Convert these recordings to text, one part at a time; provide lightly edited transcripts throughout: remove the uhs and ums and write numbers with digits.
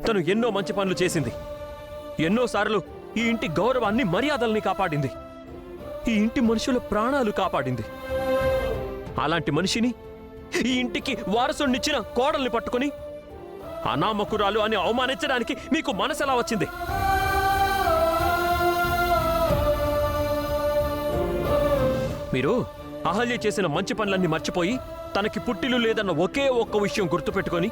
తను ఎన్నో మంచి పనులు చేసింది. ఎన్నోసార్లు ఈ ఇంటి గౌరవాన్ని, మర్యాదల్ని కాపాడింది. ఈ ఇంటి మనుషుల ప్రాణాలు కాపాడింది. అలాంటి మనిషిని, ఈ ఇంటికి వారసునిచ్చిన కోడల్ని పట్టుకుని అనామకురాలు అని అవమానించడానికి మీకు మనసెలా వచ్చింది? మీరు అహల్య చేసిన మంచి పనులన్నీ మర్చిపోయి తనకి పుట్టిల్లు లేదన్న ఒకే ఒక్క విషయం గుర్తుపెట్టుకొని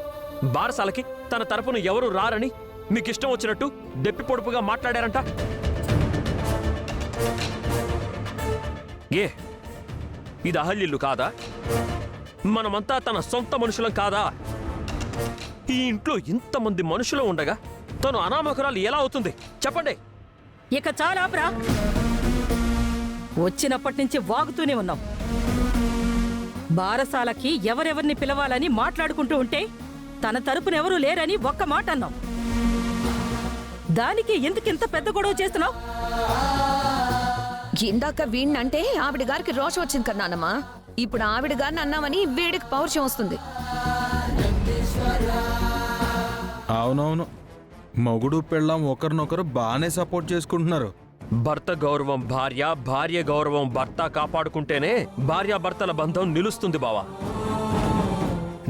బారసాలకి తన తరపున ఎవరు రారని మీకిష్టం వచ్చినట్టు దెప్పి పొడుపుగా మాట్లాడారంట. ఇది అహల్యలు కాదా? మనమంతా తన సొంత మనుషులం కాదా? ఈ ఇంట్లో ఇంతమంది మనుషులు ఉండగా తను అనామకురాలు ఎలా అవుతుంది చెప్పండి. ఇక చాలాప్రా, వచ్చినప్పటి నుంచి వాగుతూనే ఉన్నాం. బారసాలకి ఎవరెవరిని పిలవాలని మాట్లాడుకుంటూ ఉంటే తన తరపునెవరూ లేరని ఒక్క మాట అన్నాం. దానికి ఎందుకింత పెద్ద గొడవ చేస్తున్నావు? ఇందాక వీణ్ణంటే ఆవిడ గారికి రోషం వచ్చింది కదా నాన్నమ్మా. ఇప్పుడు ఆవిడ గారిని అన్నామని వీడికి పౌరుషం వస్తుంది. అవునవును, మొగుడు పెళ్ళాం ఒకరినొకరు బాగానే సపోర్ట్ చేసుకుంటున్నారు. భర్త గౌరవం భార్య, భార్య గౌరవం భర్త కాపాడుకుంటేనే భార్యాభర్తల బంధం నిలుస్తుంది బావా.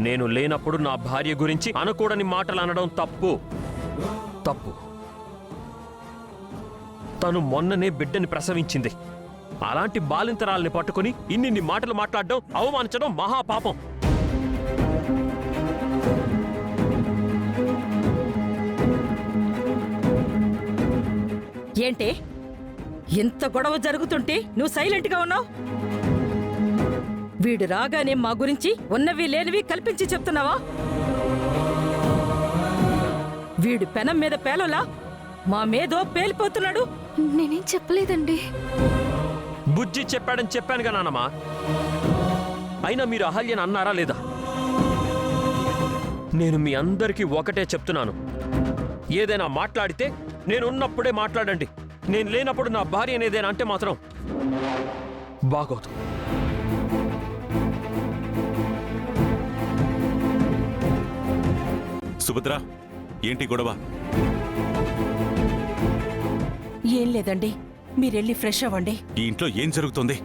నేను లేనప్పుడు నా భార్య గురించి అనకూడని మాటలు అనడం తప్పు. తను మొన్ననే బిడ్డని ప్రసవించింది. అలాంటి బాలింతరాల్ని పట్టుకుని ఇన్ని మాటలు మాట్లాడడం, అవమానించడం మహాపాపం. ఏంటి ఇంత గొడవ జరుగుతుంటే నువ్వు సైలెంట్గా ఉన్నావు? వీడు రాగానే మా గురించి ఉన్నవి లేనివి కల్పించి చెప్తున్నావా? వీడు పెనం మీద పేలోలా మా మీదో పేలిపోతున్నాడు. నేనేం చెప్పలేదండి. బుజ్జి చెప్పాడని చెప్పానుగా నాన్నమ్మా. అయినా మీరు అహల్యని అన్నారా లేదా? నేను మీ అందరికీ ఒకటే చెప్తున్నాను, ఏదైనా మాట్లాడితే నేనున్నప్పుడే మాట్లాడండి. నేను లేనప్పుడు నా భార్య అనేదేనా అంటే మాత్రం బాగోదు. సుభద్ర, ఏంటి గొడవ? ఏం లేదండి, మీరెళ్ళి ఫ్రెష్ అవ్వండి. ఈ ఇంట్లో ఏం జరుగుతుంది?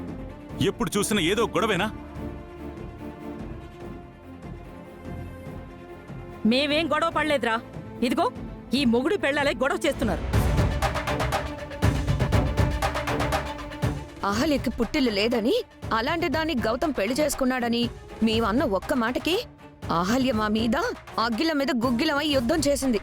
ఎప్పుడు చూసినా ఏదో గొడవేనా? మేమేం గొడవ పడలేదురా. ఇదిగో ఈ మొగుడు పెళ్ళాలే గొడవ చేస్తున్నారు. అహల్యకి పుట్టిల్లు లేదని, అలాంటి దాన్ని గౌతమ్ పెళ్లి చేసుకున్నాడని మేమన్న ఒక్క మాటకి అహల్య మా మీద అగ్గిల మీద గుగ్గిలమై యుద్ధం చేసింది.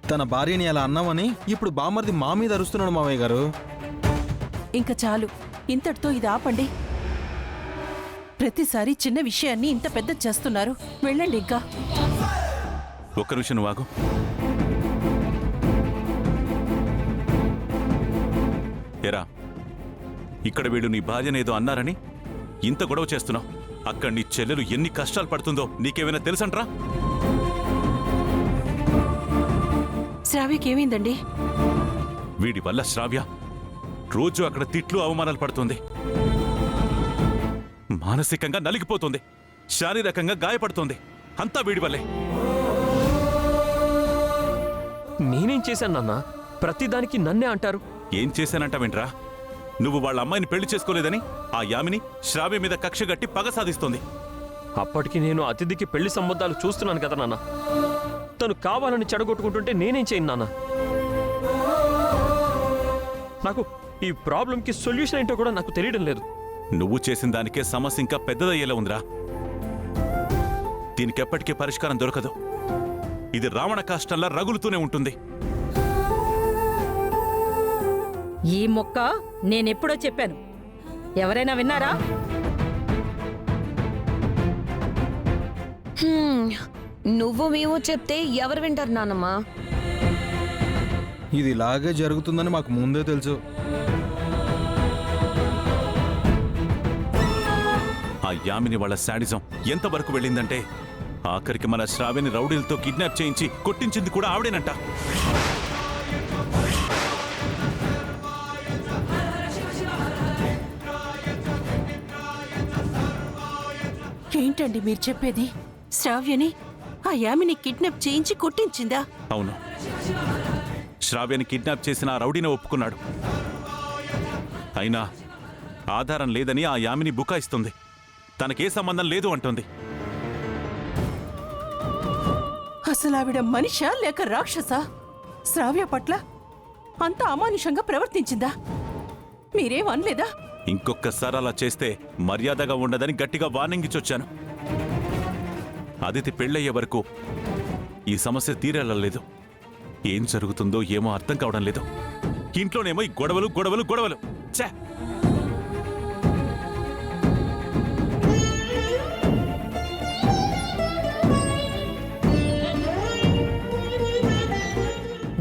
తన భార్యని అలా అన్నామని ఇప్పుడు బామర్ది మా మీద అరుస్తున్నాడు మావయ్య గారు. ఇంక చాలు, ఇంతటితో ఇది ఆపండి. ప్రతిసారి చిన్న విషయాన్ని ఇంత పెద్ద చేస్తున్నారు. వెళ్ళండి ఇంకా. ఒక్క నిమిషం నువ్వు ఆగు. ఎరా, ఇక్కడ వీళ్ళు నీ భార్యనేదో అన్నారని ఇంత గొడవ చేస్తున్నావు. అక్కడ నీ చెల్లెలు ఎన్ని కష్టాలు పడుతుందో నీకేమైనా తెలుసంట్రా? శ్రావ్యకేమైందండి? వీడి వల్ల శ్రావ్య రోజు అక్కడ తిట్లు, అవమానాలు పడుతుంది. మానసికంగా నలిగిపోతుంది, శారీరకంగా గాయపడుతోంది. అంతా వీడి వల్లే. నేనేం చేశాను నాన్న? ప్రతిదానికి నన్నే అంటారు. ఏం చేశానంటావేంట్రా? నువ్వు వాళ్ళ అమ్మాయిని పెళ్లి చేసుకోలేదని ఆ యామిని శ్రావ్య మీద కక్ష గట్టి పగ సాధిస్తోంది. అప్పటికి నేను అతిథికి పెళ్లి సంబంధాలు చూస్తున్నాను కదా నాన్న. తను కావాలని చెడగొట్టుకుంటుంటే నేనేం చేయను నాన్న. నాకు ఈ ప్రాబ్లంకి సొల్యూషన్ ఏంటో కూడా నాకు తెలియడం లేదు. నువ్వు చేసిన దానికే సమస్య ఇంకా పెద్దదయ్యేలా ఉందిరా. దీనికెప్పటికీ పరిష్కారం దొరకదు. ఇది రావణ కాష్టంలా రగులుతూనే ఉంటుంది. ఈ మొక్క నేనెప్పుడో చెప్పాను, ఎవరైనా విన్నారా? నువ్వు మేము చెప్తే ఎవరు వింటారు నాన్నమ్మా? ఇది ఇలాగే జరుగుతుందని మాకు ముందే తెలుసు. ఆ యామిని వాళ్ళ శాడిజం ఎంతవరకు వెళ్ళిందంటే ఆఖరికి మన శ్రావ్యని రౌడీలతో కిడ్నాప్ చేయించి కొట్టించింది కూడా ఆవిడేనంట. ఏంటి ఏంటండి మీరు చెప్పేది? శ్రావ్యని ఆ యామిని కిడ్నాప్ చేయించి కొట్టించిందా? అవును, శ్రావ్యని కిడ్నాప్ చేసిన ఆ రౌడీనే ఒప్పుకున్నాడు. అయినా ఆధారం లేదని ఆ యామిని బుకాయిస్తుంది. తనకే సంబంధం లేదు అంటుంది. అసలు ఆవిడ మనిషా లేక రాక్షసా? శ్రావ్య పట్ల అంత అమానుషంగా ప్రవర్తించిందా? మీరేం అనలేదా? ఇంకొకసారి అలా చేస్తే మర్యాదగా ఉండదని గట్టిగా వార్నింగ్ ఇచ్చొచ్చాను. అదితి పెళ్ళయ్యే వరకు ఈ సమస్య తీరేలేదు. ఏం జరుగుతుందో ఏమో అర్థం కావడం లేదు. ఇంట్లోనేమో ఈ గొడవలు గొడవలు గొడవలు. ఛే!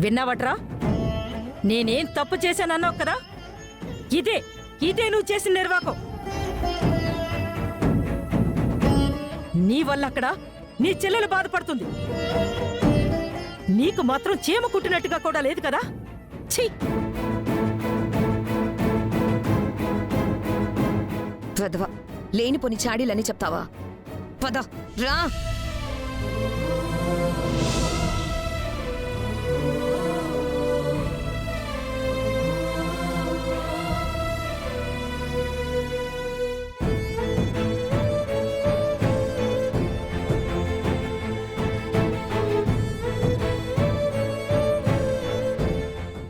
విన్నావట్రా? నేనేం తప్పు చేశానన్నావు కదా, ఇదే నువ్వు చేసిన నిర్వాకం. నీ వల్ల అక్కడ నీ చెల్లెలు బాధపడుతుంది. నీకు మాత్రం చీమ కుట్టినట్టుగా కూడా లేదు కదా. ఛీ! వెధవ, లేనిపోని చాడీలని చెప్తావా? పద రా.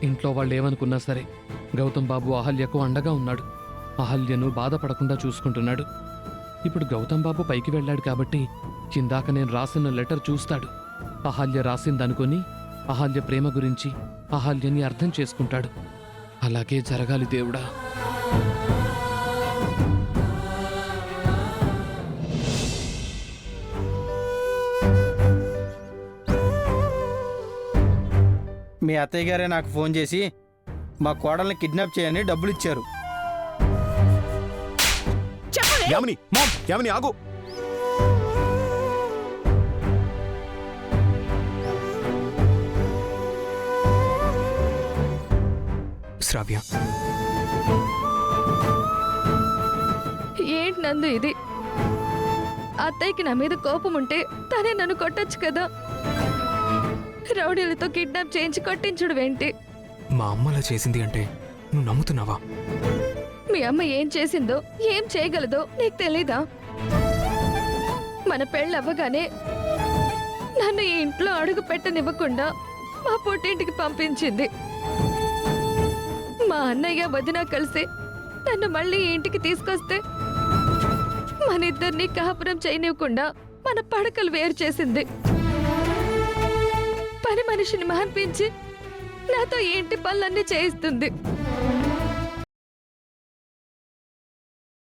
ఇంట్లో వాళ్ళు ఏమనుకున్నా సరే గౌతమ్ బాబు అహల్యకు అండగా ఉన్నాడు. అహల్యను బాధపడకుండా చూసుకుంటున్నాడు. ఇప్పుడు గౌతమ్ బాబు పైకి వెళ్ళాడు కాబట్టి ఇందాక నేను రాసిన లెటర్ చూస్తాడు. అహల్య రాసిందనుకొని అహల్య ప్రేమ గురించి అహల్యని అర్థం చేసుకుంటాడు. అలాగే జరగాలి దేవుడా. మీ అత్తయ్య గారే నాకు ఫోన్ చేసి మా కోడల్ని కిడ్నాప్ చేయని డబ్బులు ఇచ్చారు. యామిని, మామ్, యామిని ఆగు. శ్రావ్య, ఏంటి నందు ఇది? అత్తయ్యకి నా మీద కోపం ఉంటే తనే నన్ను కొట్టొచ్చు కదా. రౌడీలతో కిడ్నాప్ చేయించి కొట్టించుడు ఏంటి? మా అమ్మలా చేసింది అంటే నువ్వు నమ్ముతున్నావా? మీ అమ్మ ఏం చేసిందో ఏం చేయగలదో నీకు తెలీదా? మన పెళ్ళవ్వగానే నన్ను ఈ ఇంట్లో అడుగు పెట్టనివ్వకుండా మా పుట్టింటికి పంపించింది. మా అన్నయ్య వదిన కలిసి నన్ను మళ్ళీ ఈ ఇంటికి తీసుకొస్తే మన ఇద్దరిని కాపురం చేయనివ్వకుండా మన పడకలు వేరు చేసింది. పని మనిషిని మహంపించి నాతో ఈ ఇంటి పనులన్నీ చేయిస్తుంది.